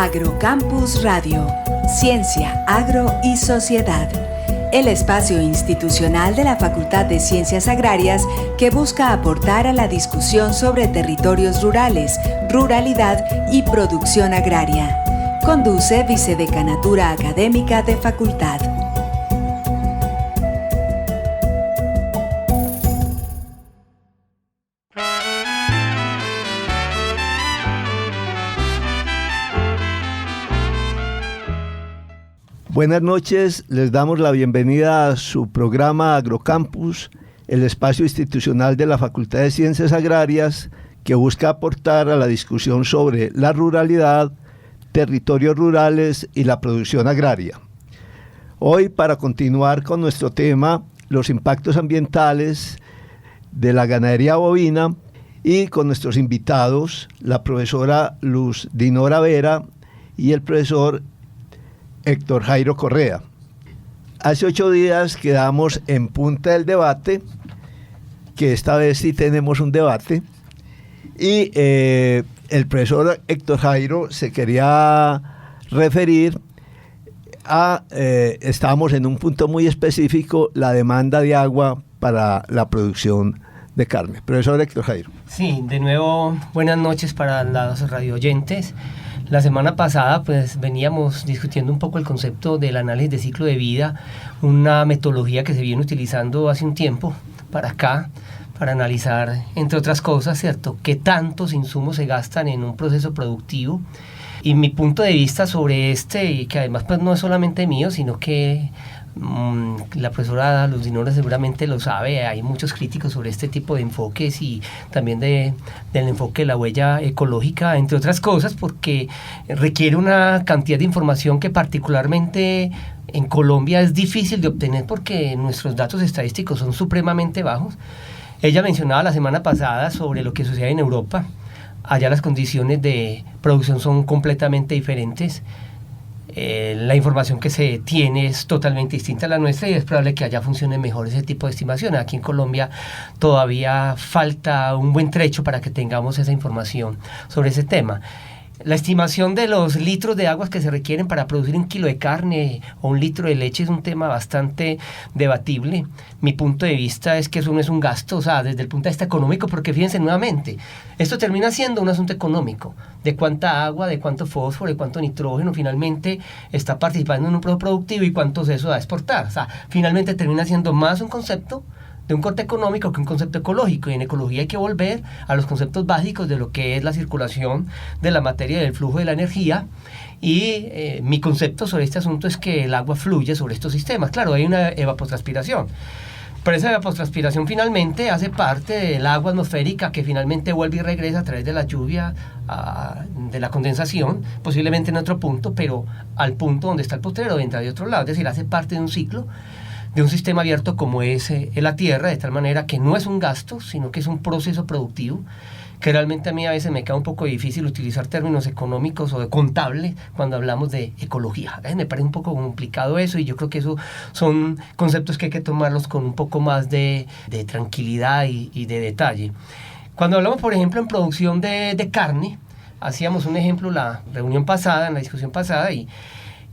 Agrocampus Radio, Ciencia, Agro y Sociedad. El espacio institucional de la Facultad de Ciencias Agrarias que busca aportar a la discusión sobre territorios rurales, ruralidad y producción agraria. Conduce Vicedecanatura Académica de Facultad. Buenas noches, les damos la bienvenida a su programa Agrocampus, el espacio institucional de la Facultad de Ciencias Agrarias que busca aportar a la discusión sobre la ruralidad, territorios rurales y la producción agraria. Hoy, para continuar con nuestro tema, los impactos ambientales de la ganadería bovina, y con nuestros invitados, la profesora Luz Dinora Vera y el profesor Héctor Jairo Correa. Hace 8 días quedamos en punta del debate, que esta vez sí tenemos un debate, y el profesor Héctor Jairo se quería referir a, estábamos en un punto muy específico, la demanda de agua para la producción de carne. Profesor Héctor Jairo. Sí, de nuevo, buenas noches para los radioyentes. La semana pasada pues veníamos discutiendo un poco el concepto del análisis de ciclo de vida, una metodología que se viene utilizando hace un tiempo para acá, para analizar, entre otras cosas, ¿cierto?, qué tantos insumos se gastan en un proceso productivo. Y mi punto de vista sobre y que además pues no es solamente mío, sino que la profesora Luz Dinora seguramente lo sabe, hay muchos críticos sobre este tipo de enfoques y también del enfoque de la huella ecológica, entre otras cosas, porque requiere una cantidad de información que particularmente en Colombia es difícil de obtener porque nuestros datos estadísticos son supremamente bajos. Ella mencionaba la semana pasada sobre lo que sucede en Europa. Allá las condiciones de producción son completamente diferentes. La información que se tiene es totalmente distinta a la nuestra y es probable que allá funcione mejor ese tipo de estimación. Aquí en Colombia todavía falta un buen trecho para que tengamos esa información sobre ese tema. La estimación de los litros de aguas que se requieren para producir 1 kilo de carne o 1 litro de leche es un tema bastante debatible. Mi punto de vista es que eso no es un gasto, o sea, desde el punto de vista económico, porque fíjense nuevamente, esto termina siendo un asunto económico, de cuánta agua, de cuánto fósforo, de cuánto nitrógeno finalmente está participando en un proceso productivo y cuánto se eso da a exportar. O sea, finalmente termina siendo más un concepto de un corte económico que un concepto ecológico, y en ecología hay que volver a los conceptos básicos de lo que es la circulación de la materia y del flujo de la energía, y mi concepto sobre este asunto es que el agua fluye sobre estos sistemas. Claro, hay una evapotranspiración, pero esa evapotranspiración finalmente hace parte del agua atmosférica que finalmente vuelve y regresa a través de la lluvia, de la condensación, posiblemente en otro punto, pero al punto donde está el potrero entra de otro lado, es decir, hace parte de un ciclo, de un sistema abierto como es la Tierra, de tal manera que no es un gasto, sino que es un proceso productivo, que realmente a mí a veces me queda un poco difícil utilizar términos económicos o de contable cuando hablamos de ecología. Me parece un poco complicado eso, y yo creo que eso son conceptos que hay que tomarlos con un poco más de tranquilidad y de detalle. Cuando hablamos, por ejemplo, en producción de carne, hacíamos un ejemplo la reunión pasada, en la discusión pasada,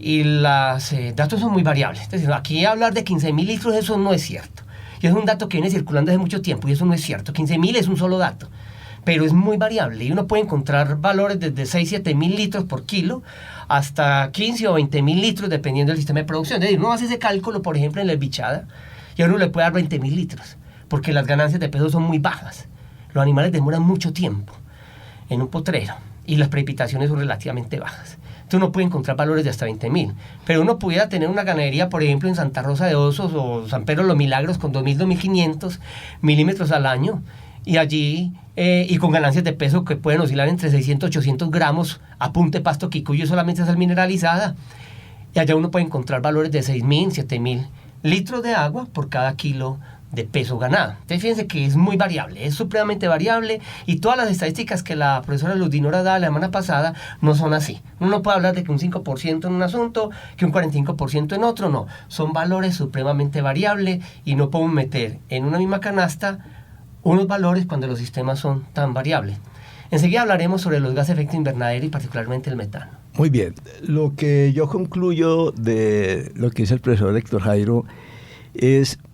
y los datos son muy variables. Es decir, aquí hablar de 15.000 litros, eso no es cierto. Y es un dato que viene circulando hace mucho tiempo, y eso no es cierto. 15.000 es un solo dato, pero es muy variable, y uno puede encontrar valores desde 6.000-7.000 litros por kilo hasta 15 o 20.000 litros, dependiendo del sistema de producción. Es decir, uno hace ese cálculo, por ejemplo, en la bichada, y a uno le puede dar 20.000 litros, porque las ganancias de peso son muy bajas. Los animales demoran mucho tiempo en un potrero, y las precipitaciones son relativamente bajas. Entonces uno puede encontrar valores de hasta 20.000, pero uno pudiera tener una ganadería, por ejemplo, en Santa Rosa de Osos o San Pedro de los Milagros con 2.000-2.500 milímetros al año, y allí, y con ganancias de peso que pueden oscilar entre 600-800 gramos a punta de pasto quicuyo solamente sal mineralizada, y allá uno puede encontrar valores de 6.000-7.000 litros de agua por cada kilo de peso ganado. Entonces fíjense que es muy variable, es supremamente variable, y todas las estadísticas que la profesora Luz Dinora daba la semana pasada no son así. Uno no puede hablar de que un 5% en un asunto, que un 45% en otro, no. Son valores supremamente variables, y no podemos meter en una misma canasta unos valores cuando los sistemas son tan variables. Enseguida hablaremos sobre los gases de efecto invernadero y particularmente el metano. Muy bien. Lo que yo concluyo de lo que dice el profesor Héctor Jairo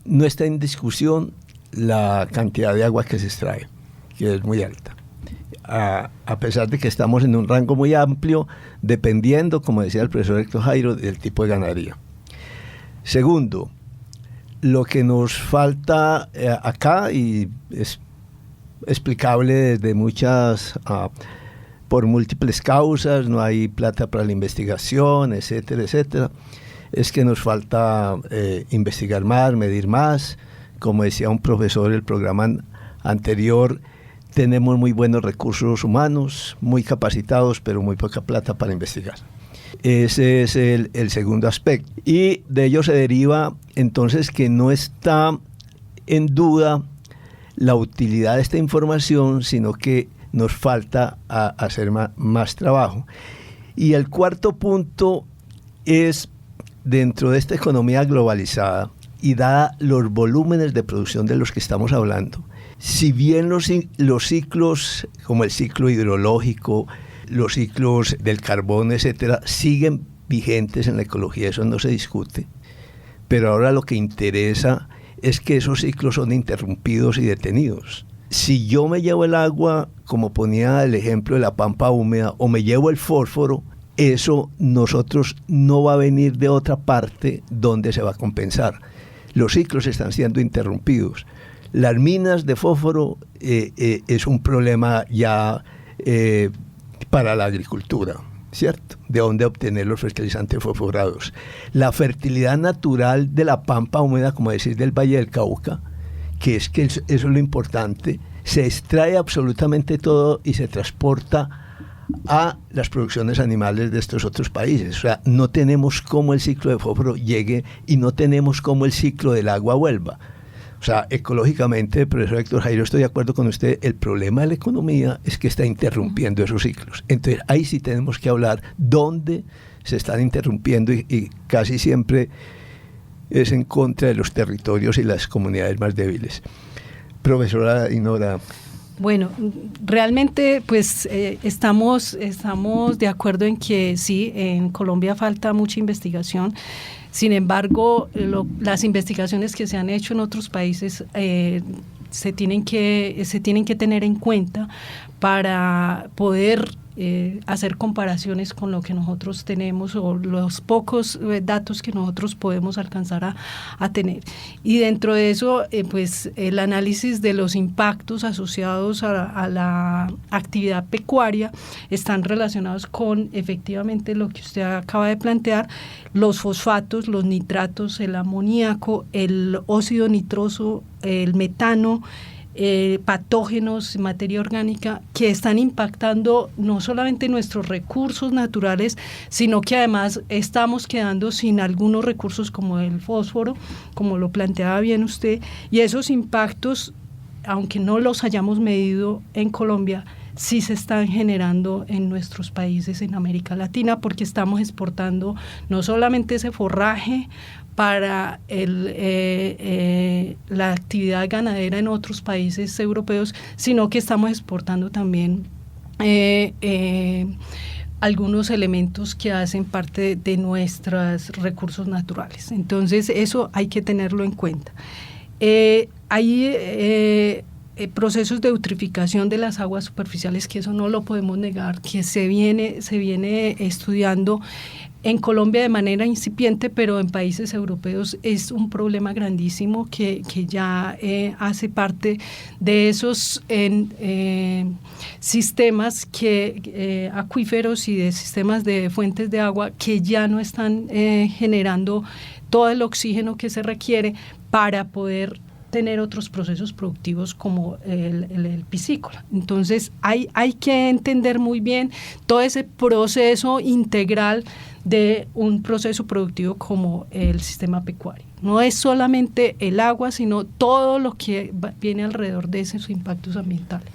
no está en discusión la cantidad de agua que se extrae, que es muy alta. A pesar de que estamos en un rango muy amplio, dependiendo, como decía el profesor Héctor Jairo, del tipo de ganadería. Segundo, lo que nos falta acá, y es explicable desde por múltiples causas, no hay plata para la investigación, etcétera, etcétera, es que nos falta investigar más, medir más. Como decía un profesor del programa anterior, tenemos muy buenos recursos humanos, muy capacitados, pero muy poca plata para investigar. Ese es el segundo aspecto. Y de ello se deriva entonces que no está en duda la utilidad de esta información, sino que nos falta hacer más trabajo. Y el cuarto punto es, dentro de esta economía globalizada y dada los volúmenes de producción de los que estamos hablando, si bien los ciclos, como el ciclo hidrológico, los ciclos del carbón, etcétera, siguen vigentes en la ecología, eso no se discute, pero ahora lo que interesa es que esos ciclos son interrumpidos y detenidos. Si yo me llevo el agua, como ponía el ejemplo de la pampa húmeda, o me llevo el fósforo, eso nosotros no va a venir de otra parte donde se va a compensar. Los ciclos están siendo interrumpidos. Las minas de fósforo es un problema ya para la agricultura, ¿cierto? De dónde obtener los fertilizantes fosforados. La fertilidad natural de la pampa húmeda, como decir, del Valle del Cauca, que eso es lo importante, se extrae absolutamente todo y se transporta a las producciones animales de estos otros países. O sea, no tenemos cómo el ciclo de fósforo llegue y no tenemos cómo el ciclo del agua vuelva. O sea, ecológicamente, profesor Héctor Jairo, estoy de acuerdo con usted, el problema de la economía es que está interrumpiendo esos ciclos. Entonces, ahí sí tenemos que hablar dónde se están interrumpiendo y casi siempre es en contra de los territorios y las comunidades más débiles. Profesora Ainhoa. Bueno, realmente pues estamos de acuerdo en que sí, en Colombia falta mucha investigación. Sin embargo, las investigaciones que se han hecho en otros países se tienen que tener en cuenta para poder hacer comparaciones con lo que nosotros tenemos o los pocos datos que nosotros podemos alcanzar a tener. Y dentro de eso, pues el análisis de los impactos asociados a la actividad pecuaria están relacionados con efectivamente lo que usted acaba de plantear, los fosfatos, los nitratos, el amoníaco, el óxido nitroso, el metano, patógenos, materia orgánica, que están impactando no solamente nuestros recursos naturales, sino que además estamos quedando sin algunos recursos como el fósforo, como lo planteaba bien usted, y esos impactos, aunque no los hayamos medido en Colombia, sí se están generando en nuestros países en América Latina, porque estamos exportando no solamente ese forraje para la actividad ganadera en otros países europeos, sino que estamos exportando también algunos elementos que hacen parte de nuestros recursos naturales. Entonces, eso hay que tenerlo en cuenta. Hay procesos de eutrificación de las aguas superficiales, que eso no lo podemos negar, que se viene estudiando en Colombia de manera incipiente, pero en países europeos es un problema grandísimo que ya hace parte de esos sistemas acuíferos y de sistemas de fuentes de agua que ya no están generando todo el oxígeno que se requiere para poder tener otros procesos productivos como el piscícola. Entonces hay que entender muy bien todo ese proceso integral de un proceso productivo como el sistema pecuario. No es solamente el agua, sino todo lo que viene alrededor de esos impactos ambientales.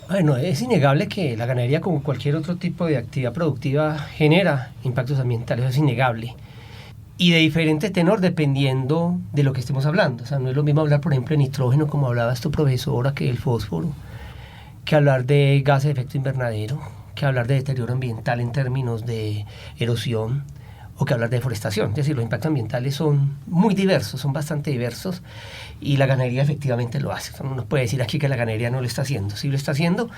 Bueno, es innegable que la ganadería, como cualquier otro tipo de actividad productiva, genera impactos ambientales, es innegable. Y de diferente tenor dependiendo de lo que estemos hablando. O sea, no es lo mismo hablar, por ejemplo, de nitrógeno, como hablaba tu profesora, que el fósforo, que hablar de gases de efecto invernadero, que hablar de deterioro ambiental en términos de erosión o que hablar de deforestación. Es decir, los impactos ambientales son muy diversos, son bastante diversos, y la ganadería efectivamente lo hace. Uno puede decir aquí que la ganadería no lo está haciendo. Sí lo está haciendo,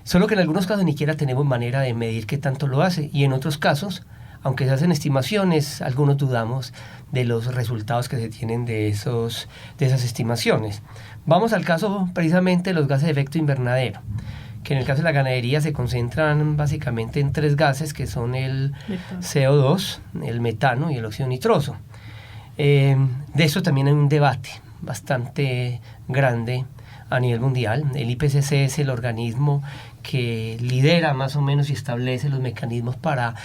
solo que en algunos casos ni siquiera tenemos manera de medir qué tanto lo hace, y en otros casos, aunque se hacen estimaciones, algunos dudamos de los resultados que se tienen de esas estimaciones. Vamos al caso precisamente de los gases de efecto invernadero, que en el caso de la ganadería se concentran básicamente en 3 gases, que son el CO2, el metano y el óxido nitroso. De eso también hay un debate bastante grande a nivel mundial. El IPCC es el organismo que lidera más o menos y establece los mecanismos para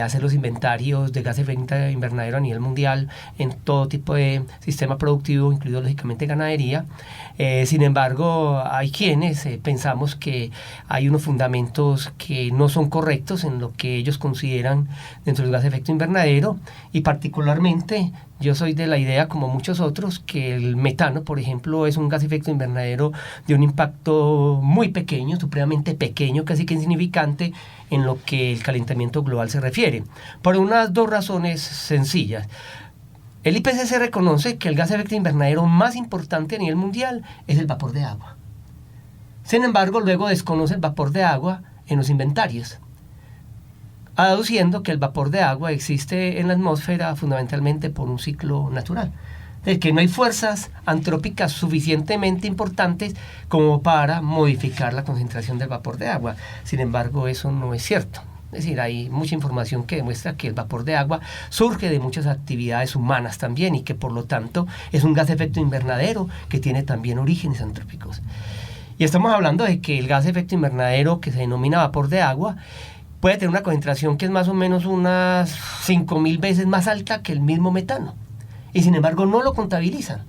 hacer los inventarios de gases de efecto invernadero a nivel mundial en todo tipo de sistema productivo, incluido lógicamente ganadería. Sin embargo, hay quienes pensamos que hay unos fundamentos que no son correctos en lo que ellos consideran dentro del gas de efecto invernadero, y particularmente yo soy de la idea, como muchos otros, que el metano, por ejemplo, es un gas de efecto invernadero de un impacto muy pequeño, supremamente pequeño, casi que insignificante en lo que el calentamiento global se refiere, por unas 2 razones sencillas. El IPCC reconoce que el gas de efecto invernadero más importante a nivel mundial es el vapor de agua. Sin embargo, luego desconoce el vapor de agua en los inventarios, aduciendo que el vapor de agua existe en la atmósfera fundamentalmente por un ciclo natural. Es decir, que no hay fuerzas antrópicas suficientemente importantes como para modificar la concentración del vapor de agua. Sin embargo, eso no es cierto. Es decir, hay mucha información que demuestra que el vapor de agua surge de muchas actividades humanas también, y que por lo tanto es un gas de efecto invernadero que tiene también orígenes antrópicos. Y estamos hablando de que el gas de efecto invernadero, que se denomina vapor de agua, puede tener una concentración que es más o menos unas 5.000 veces más alta que el mismo metano, y sin embargo no lo contabilizan.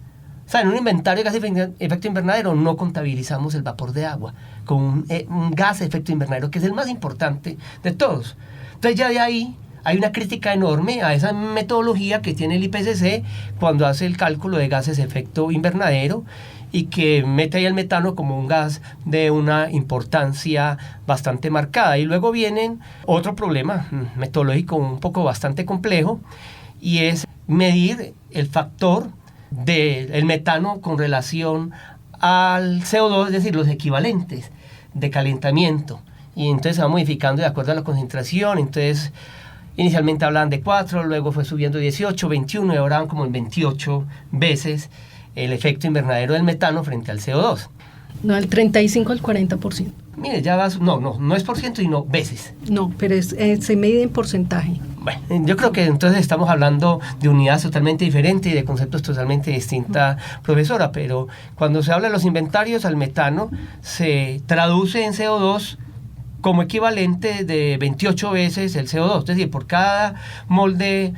O sea, en un inventario de gas de efecto invernadero no contabilizamos el vapor de agua con un gas de efecto invernadero que es el más importante de todos. Entonces ya de ahí hay una crítica enorme a esa metodología que tiene el IPCC cuando hace el cálculo de gases de efecto invernadero, y que mete ahí el metano como un gas de una importancia bastante marcada. Y luego viene otro problema metodológico un poco bastante complejo, y es medir el factor del metano con relación al CO2, es decir, los equivalentes de calentamiento. Y entonces se va modificando de acuerdo a la concentración. Entonces, inicialmente hablaban de 4, luego fue subiendo 18, 21, y ahora van como en 28 veces el efecto invernadero del metano frente al CO2. No, al 35 al 40%. Mire, ya vas, no es por ciento, sino veces. No, pero se mide en porcentaje. Bueno, yo creo que entonces estamos hablando de unidades totalmente diferentes y de conceptos totalmente distintos, profesora, pero cuando se habla de los inventarios, al metano se traduce en CO2 como equivalente de 28 veces el CO2, es decir, por cada mol de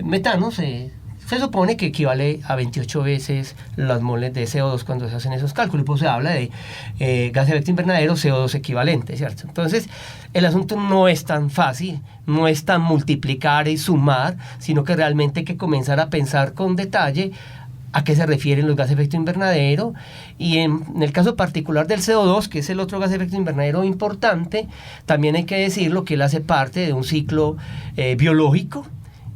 metano se supone que equivale a 28 veces los moles de CO2 cuando se hacen esos cálculos, y pues se habla de gas de efecto invernadero, CO2 equivalente, ¿cierto? Entonces, el asunto no es tan fácil, no es tan multiplicar y sumar, sino que realmente hay que comenzar a pensar con detalle a qué se refieren los gases de efecto invernadero, y en el caso particular del CO2, que es el otro gas de efecto invernadero importante, también hay que decirlo que él hace parte de un ciclo biológico,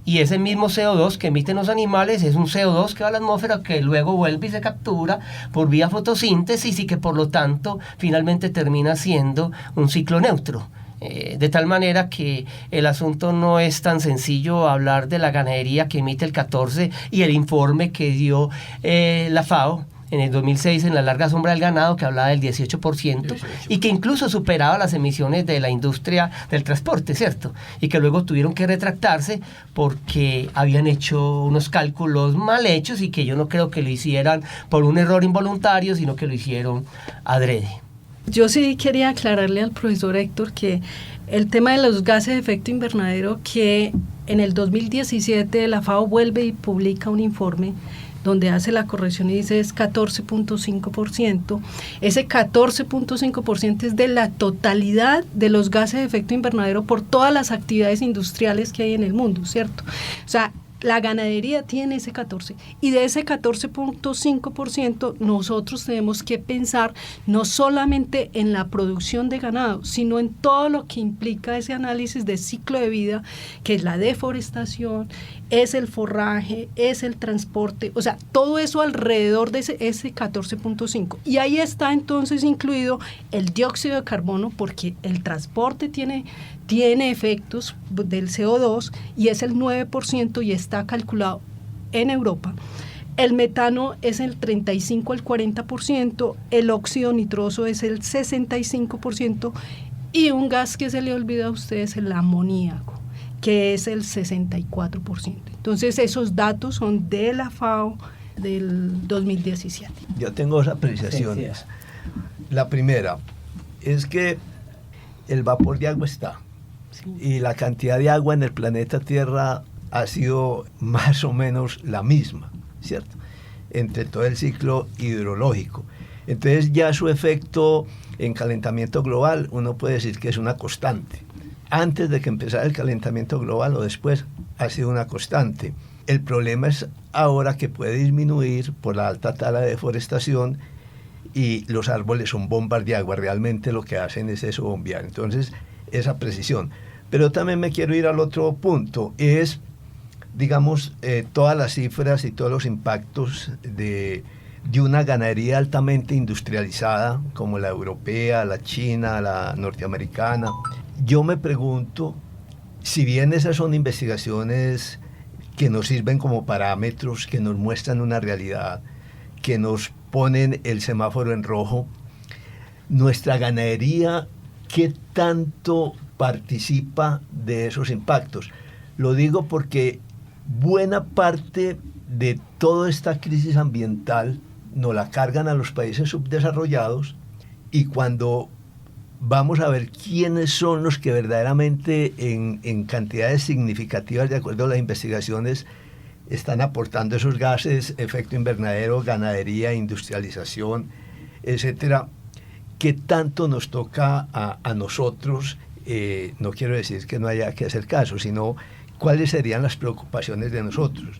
y ese mismo CO2 que emiten los animales es un CO2 que va a la atmósfera, que luego vuelve y se captura por vía fotosíntesis, y que por lo tanto finalmente termina siendo un ciclo neutro. De tal manera que el asunto no es tan sencillo hablar de la ganadería que emite el 14 y el informe que dio la FAO en el 2006 en la larga sombra del ganado, que hablaba del 18%, y que incluso superaba las emisiones de la industria del transporte, ¿cierto? Y que luego tuvieron que retractarse porque habían hecho unos cálculos mal hechos, y que yo no creo que lo hicieran por un error involuntario, sino que lo hicieron adrede. Yo sí quería aclararle al profesor Héctor que el tema de los gases de efecto invernadero, que en el 2017 la FAO vuelve y publica un informe donde hace la corrección y dice es 14.5%. Ese 14.5% es de la totalidad de los gases de efecto invernadero por todas las actividades industriales que hay en el mundo, ¿cierto? O sea, La ganadería tiene ese 14%, y de ese 14.5% nosotros tenemos que pensar no solamente en la producción de ganado, sino en todo lo que implica ese análisis de ciclo de vida, que es la deforestación, es el forraje, es el transporte, o sea, todo eso alrededor de ese 14.5%. Y ahí está entonces incluido el dióxido de carbono, porque el transporte tiene efectos del CO2 y es el 9% y está calculado en Europa. El metano es el 35 al 40%, el óxido nitroso es el 65% y un gas que se le olvida a ustedes, el amoníaco, que es el 64%. Entonces esos datos son de la FAO del 2017. Yo tengo dos apreciaciones. Sí. La primera es que el vapor de agua está, y la cantidad de agua en el planeta Tierra ha sido más o menos la misma, ¿cierto? Entre todo el ciclo hidrológico. Entonces ya su efecto en calentamiento global, uno puede decir que es una constante. Antes de que empezara el calentamiento global o después, ha sido una constante. El problema es ahora que puede disminuir por la alta tala de deforestación, y los árboles son bombas de agua, realmente lo que hacen es eso, bombear. Entonces, esa precisión. Pero también me quiero ir al otro punto, es, digamos, todas las cifras y todos los impactos de una ganadería altamente industrializada, como la europea, la china, la norteamericana. Yo me pregunto, si bien esas son investigaciones que nos sirven como parámetros, que nos muestran una realidad, que nos ponen el semáforo en rojo, nuestra ganadería, ¿qué tanto participa de esos impactos? Lo digo porque buena parte de toda esta crisis ambiental nos la cargan a los países subdesarrollados, y cuando vamos a ver quiénes son los que verdaderamente en cantidades significativas, de acuerdo a las investigaciones, están aportando esos gases, efecto invernadero, ganadería, industrialización, etcétera, ¿qué tanto nos toca a nosotros? No quiero decir que no haya que hacer caso, sino cuáles serían las preocupaciones de nosotros.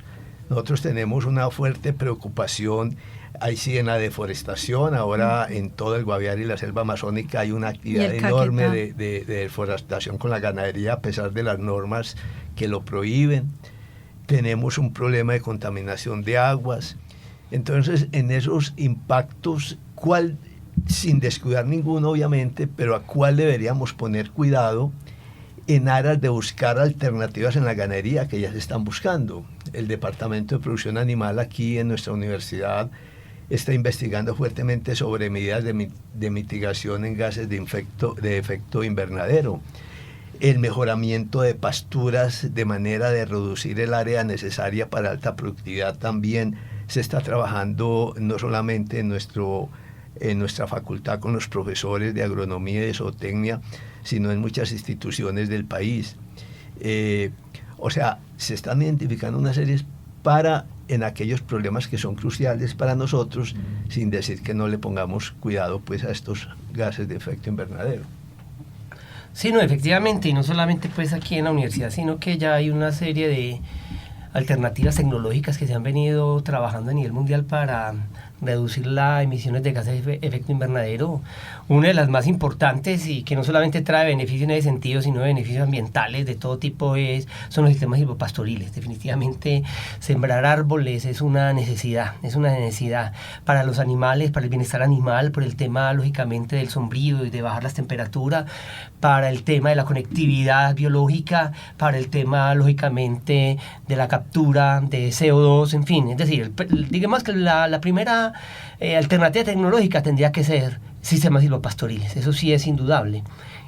Nosotros tenemos una fuerte preocupación, ahí sí, en la deforestación. Ahora en todo el Guaviare y la selva amazónica hay una actividad enorme de deforestación con la ganadería, a pesar de las normas que lo prohíben. Tenemos un problema de contaminación de aguas. Entonces, en esos impactos, ¿cuál, sin descuidar ninguno obviamente, pero a cuál deberíamos poner cuidado en aras de buscar alternativas en la ganadería, que ya se están buscando? El Departamento de Producción Animal aquí en nuestra universidad está investigando fuertemente sobre medidas de mitigación en gases de efecto invernadero, el mejoramiento de pasturas de manera de reducir el área necesaria para alta productividad. También se está trabajando no solamente en nuestra facultad con los profesores de agronomía y de zootecnia, sino en muchas instituciones del país. O sea, se están identificando unas series en aquellos problemas que son cruciales para nosotros, sin decir que no le pongamos cuidado pues a estos gases de efecto invernadero. Sí, no, efectivamente, y no solamente pues aquí en la universidad, sino que ya hay una serie de alternativas tecnológicas que se han venido trabajando a nivel mundial para reducir las emisiones de gases de efecto invernadero. Una de las más importantes, y que no solamente trae beneficios en ese sentido, sino beneficios ambientales de todo tipo, son los sistemas silvopastoriles. Definitivamente sembrar árboles es una necesidad para los animales, para el bienestar animal, por el tema lógicamente del sombrío y de bajar las temperaturas, para el tema de la conectividad biológica, para el tema lógicamente de la captura de CO2, en fin. Es decir, digamos que la primera alternativa tecnológica tendría que ser sistemas silvopastoriles, eso sí es indudable.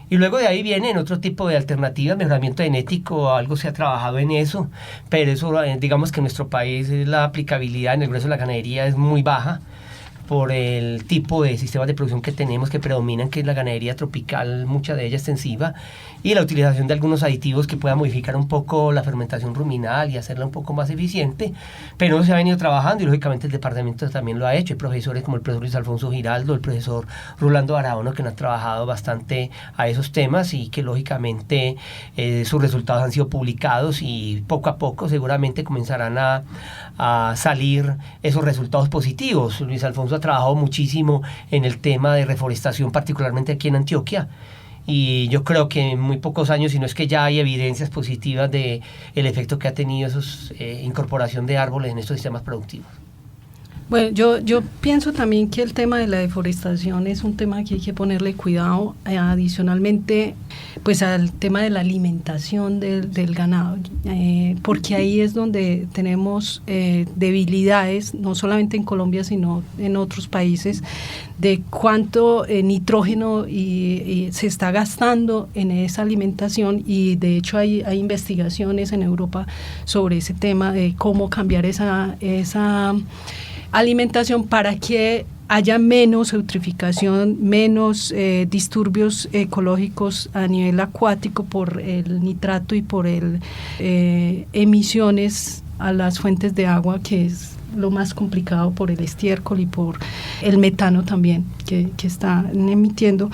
Y luego de ahí vienen otro tipo de alternativas, mejoramiento genético, algo se ha trabajado en eso, pero eso digamos que en nuestro país la aplicabilidad en el grueso de la ganadería es muy baja, por el tipo de sistemas de producción que tenemos que predominan, que es la ganadería tropical, mucha de ella extensiva, y la utilización de algunos aditivos que puedan modificar un poco la fermentación ruminal y hacerla un poco más eficiente, pero se ha venido trabajando y lógicamente el departamento también lo ha hecho. Hay profesores como el profesor Luis Alfonso Giraldo, el profesor Rolando Barahona, que han trabajado bastante a esos temas y que lógicamente sus resultados han sido publicados y poco a poco seguramente comenzarán a salir esos resultados positivos. Luis Alfonso ha trabajado muchísimo en el tema de reforestación, particularmente aquí en Antioquia, y yo creo que en muy pocos años, si no es que ya hay evidencias positivas de el efecto que ha tenido esa incorporación de árboles en estos sistemas productivos. Bueno, yo pienso también que el tema de la deforestación es un tema que hay que ponerle cuidado, adicionalmente pues al tema de la alimentación del ganado, porque ahí es donde tenemos debilidades, no solamente en Colombia sino en otros países, de cuánto nitrógeno se está gastando en esa alimentación, y de hecho hay investigaciones en Europa sobre ese tema de cómo cambiar esa alimentación para que haya menos eutroficación, menos disturbios ecológicos a nivel acuático por el nitrato y por emisiones a las fuentes de agua, que es lo más complicado, por el estiércol y por el metano también que están emitiendo.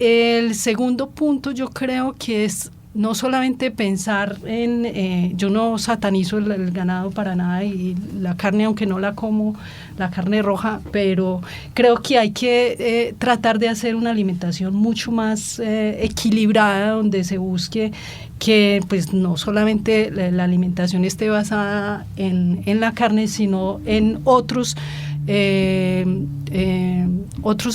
El segundo punto yo creo que es no solamente pensar en, yo no satanizo el ganado para nada, y la carne, aunque no la como, la carne roja, pero creo que hay que tratar de hacer una alimentación mucho más equilibrada, donde se busque que pues no solamente la alimentación esté basada en la carne, sino en otros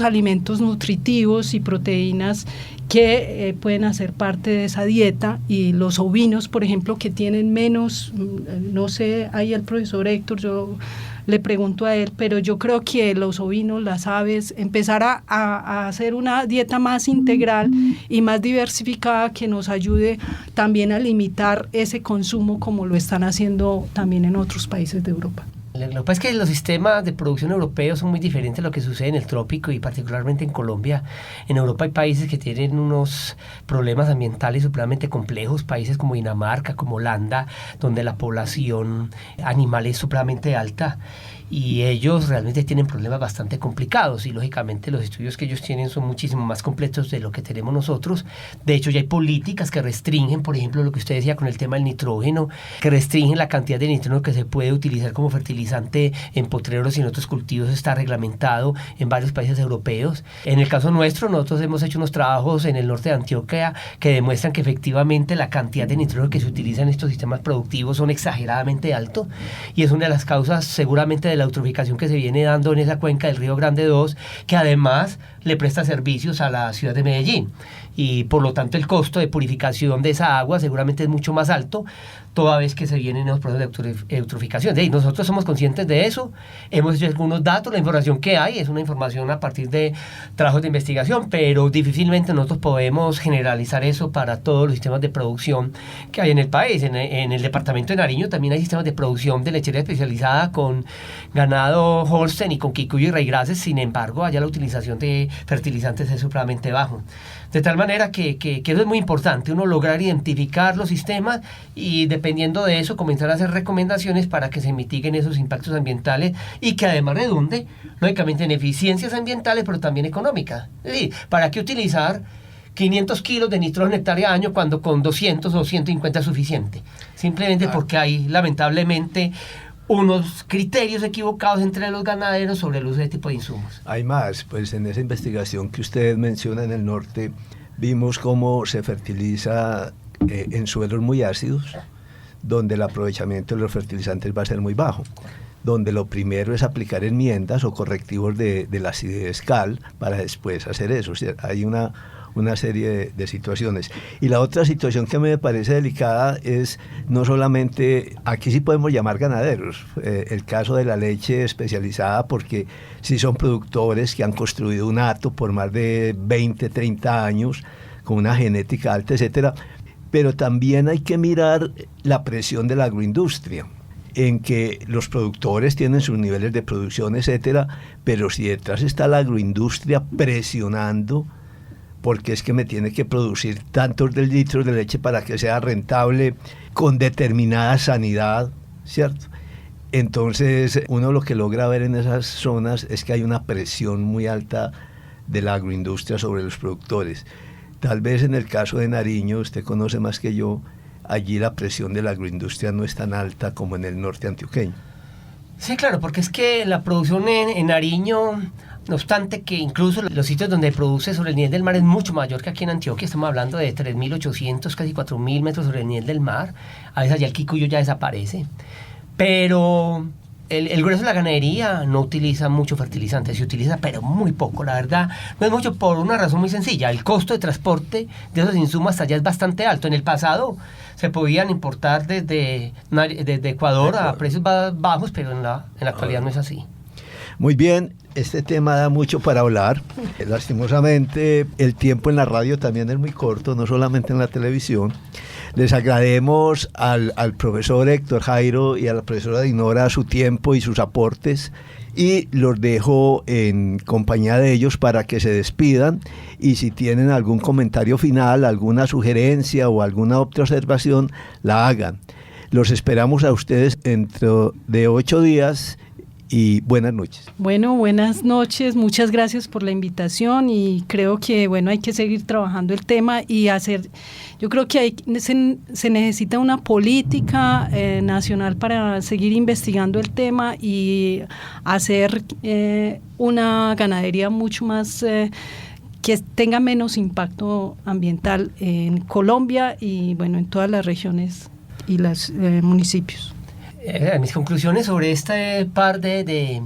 alimentos nutritivos y proteínas que pueden hacer parte de esa dieta. Y los ovinos, por ejemplo, que tienen menos, no sé, ahí el profesor Héctor, yo le pregunto a él, pero yo creo que los ovinos, las aves, empezar a hacer una dieta más integral y más diversificada, que nos ayude también a limitar ese consumo, como lo están haciendo también en otros países de Europa. Lo que pasa es que los sistemas de producción europeos son muy diferentes a lo que sucede en el trópico y particularmente en Colombia. En Europa hay países que tienen unos problemas ambientales supremamente complejos, países como Dinamarca, como Holanda, donde la población animal es supremamente alta, y ellos realmente tienen problemas bastante complicados, y lógicamente los estudios que ellos tienen son muchísimo más completos de lo que tenemos nosotros. De hecho, ya hay políticas que restringen, por ejemplo, lo que usted decía con el tema del nitrógeno, que restringen la cantidad de nitrógeno que se puede utilizar como fertilizante en potreros y en otros cultivos. Está reglamentado en varios países europeos. En el caso nuestro, nosotros hemos hecho unos trabajos en el norte de Antioquia que demuestran que efectivamente la cantidad de nitrógeno que se utiliza en estos sistemas productivos son exageradamente altos, y es una de las causas seguramente de la eutroficación que se viene dando en esa cuenca del Río Grande 2, que además le presta servicios a la ciudad de Medellín, y por lo tanto el costo de purificación de esa agua seguramente es mucho más alto, toda vez que se vienen los procesos de eutroficación. Y nosotros somos conscientes de eso, hemos hecho algunos datos, la información que hay es una información a partir de trabajos de investigación, pero difícilmente nosotros podemos generalizar eso para todos los sistemas de producción que hay en el país. En el departamento de Nariño también hay sistemas de producción de lechería especializada con ganado Holstein y con quicuyo y raigrases, sin embargo allá la utilización de fertilizantes es supremamente bajo. De tal manera que eso es muy importante, uno lograr identificar los sistemas y dependiendo de eso comenzar a hacer recomendaciones para que se mitiguen esos impactos ambientales y que además redunde lógicamente en eficiencias ambientales, pero también económicas. Es decir, ¿para qué utilizar 500 kilos de nitrógeno hectárea año cuando con 200 o 150 es suficiente? Simplemente porque hay lamentablemente unos criterios equivocados entre los ganaderos sobre el uso de este tipo de insumos. Hay más, pues en esa investigación que usted menciona en el norte, vimos cómo se fertiliza en suelos muy ácidos, donde el aprovechamiento de los fertilizantes va a ser muy bajo, donde lo primero es aplicar enmiendas o correctivos de la acidez cal para después hacer eso. O sea, hay una serie de situaciones. Y la otra situación que me parece delicada es no solamente, aquí sí podemos llamar ganaderos, el caso de la leche especializada, porque sí son productores que han construido un hato por más de 20, 30 años, con una genética alta, etcétera, pero también hay que mirar la presión de la agroindustria. en que los productores tienen sus niveles de producción, etcétera, pero si detrás está la agroindustria presionando, porque es que me tiene que producir tantos de litros de leche para que sea rentable con determinada sanidad, ¿cierto? Entonces, uno lo que logra ver en esas zonas es que hay una presión muy alta de la agroindustria sobre los productores. Tal vez en el caso de Nariño, usted conoce más que yo, allí la presión de la agroindustria no es tan alta como en el norte antioqueño. Sí, claro, porque es que la producción en Nariño, no obstante que incluso los sitios donde produce sobre el nivel del mar es mucho mayor que aquí en Antioquia, estamos hablando de 3.800, casi 4.000 metros sobre el nivel del mar, a veces allá el quicuyo ya desaparece, pero el grueso de la ganadería no utiliza mucho fertilizante, se utiliza pero muy poco, la verdad, no es mucho por una razón muy sencilla, el costo de transporte de esos insumos hasta allá es bastante alto. En el pasado se podían importar desde Ecuador a precios bajos, pero en la actualidad no es así. Muy bien, este tema da mucho para hablar. Lastimosamente, el tiempo en la radio también es muy corto, no solamente en la televisión. Les agradecemos al profesor Héctor Jairo y a la profesora Dinora su tiempo y sus aportes, y los dejo en compañía de ellos para que se despidan, y si tienen algún comentario final, alguna sugerencia o alguna otra observación, la hagan. Los esperamos a ustedes dentro de 8 días. Y buenas noches. Bueno, buenas noches, muchas gracias por la invitación, y creo que hay que seguir trabajando el tema y yo creo que se necesita una política nacional para seguir investigando el tema y hacer una ganadería mucho más que tenga menos impacto ambiental en Colombia y en todas las regiones y los municipios. Mis conclusiones sobre este par de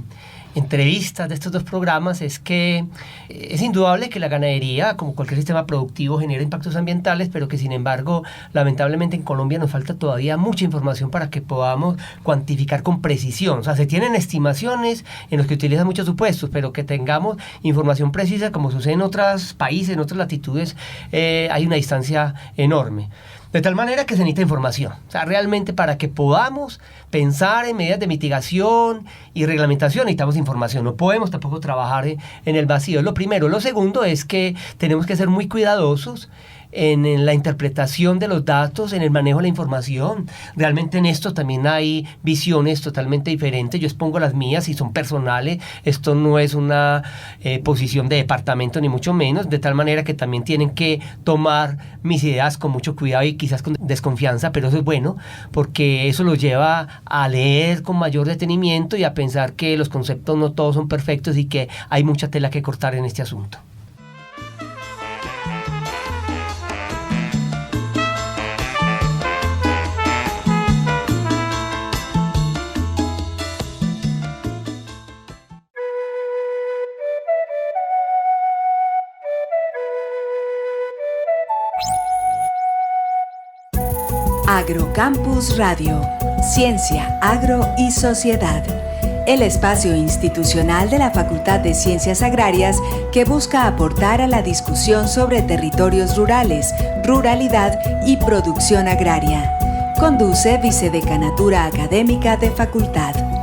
entrevistas de estos dos programas es que es indudable que la ganadería, como cualquier sistema productivo, genera impactos ambientales, pero que sin embargo, lamentablemente en Colombia nos falta todavía mucha información para que podamos cuantificar con precisión. O sea, se tienen estimaciones en los que utilizan muchos supuestos, pero que tengamos información precisa, como sucede en otros países, en otras latitudes, hay una distancia enorme. De tal manera que se necesita información. O sea, realmente para que podamos pensar en medidas de mitigación y reglamentación necesitamos información. No podemos tampoco trabajar en el vacío. Es lo primero. Lo segundo es que tenemos que ser muy cuidadosos en la interpretación de los datos, en el manejo de la información. Realmente en esto también hay visiones totalmente diferentes. Yo expongo las mías y son personales. Esto no es una posición de departamento ni mucho menos, de tal manera que también tienen que tomar mis ideas con mucho cuidado y quizás con desconfianza, pero eso es bueno porque eso los lleva a leer con mayor detenimiento y a pensar que los conceptos no todos son perfectos y que hay mucha tela que cortar en este asunto. Agrocampus Radio, Ciencia, Agro y Sociedad. El espacio institucional de la Facultad de Ciencias Agrarias que busca aportar a la discusión sobre territorios rurales, ruralidad y producción agraria. Conduce Vicedecanatura Académica de Facultad.